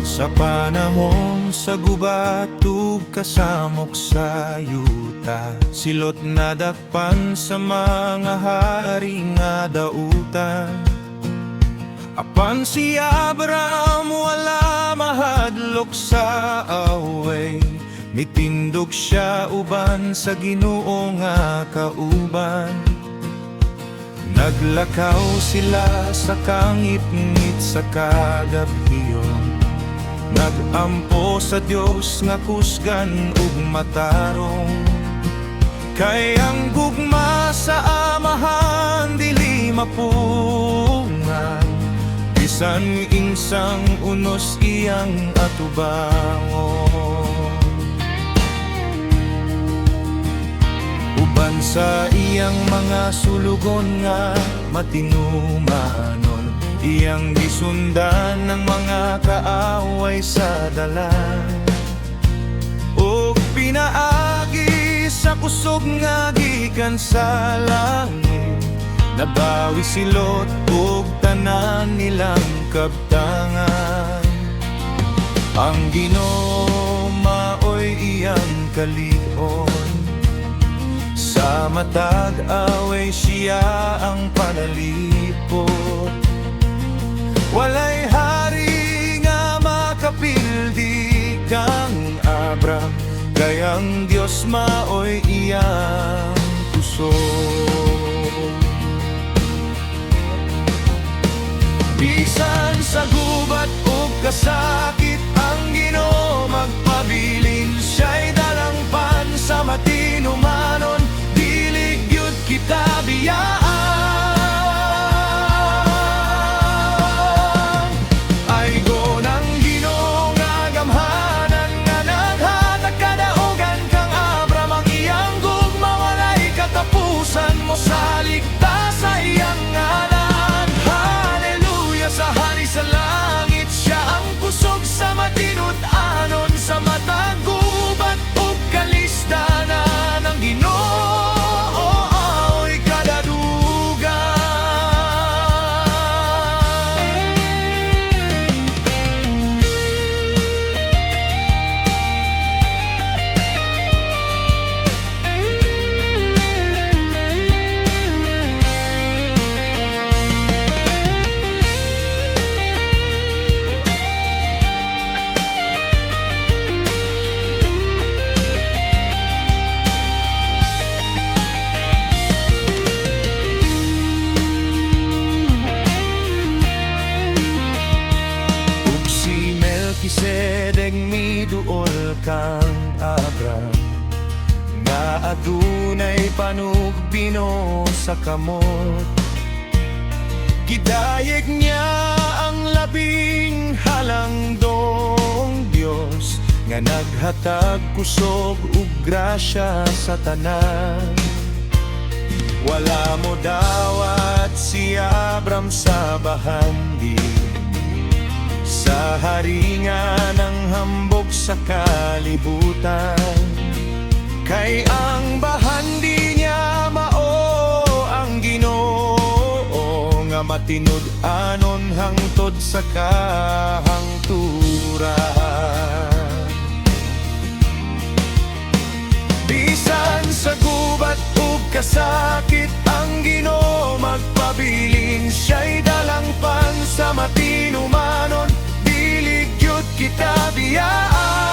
Sa panahon sa gubat ug kasamok sa yuta, silot nadakpan sa mga hari nga dautan. Apan si Abraham wala mahadlok sa away, mitindog siya uban sa Ginoo nga kauban. Naglakaw sila sa kangit-ngit sa kagabhiyon, nagampo sa Dios nga kusgan ug matarong. Kay ang gugma sa amahan dili mapungan, bisan insang unos iyang atubangon. Uban sa iyang mga sulugon nga matinumanon, iyang gisundan ng mga kaaway sa dalan. Ug pinaagi sa kusog nga gikan sa langit, nabawi si Lot ug tanan nilang kabtangan. Ang Ginoo maoy iyang kalig-on, sa matag away siya ang panalipot. Walay hari nga makapildi kang Abraham, kayang Dios maoy iyang puso. Bisan sa gubat ug kasakit, ang Ginoo magpabilin, siya'y dalangpan sa matinumanon, dili gyud kita biyaan. Sa ligtas sa iyang ngalan, hallelujah. Sa hari sa langit, siya ang kusog sa matinud-anon, sa matag gubat ug kalisdanan. Ang Ginoo aoy kadadugan. Kisedeg miduol kang Abraham, nga adunay panugbino sa kamot. Gidayeg niya ang labing halangdong Dios, nga naghatag kusog ug grasya sa tanan. Wala mo dawat si Abraham sa bahandi, sa haringan ng hambog sa kalibutan. Kay ang bahandi niya mao ang Ginoo, nga matinud-anon hangtod sa kahangturan. Bisan sa gubat ug kasakit, ang Ginoo magpabilin, siya'y dalangpan sa matinumanon, kita biyaan.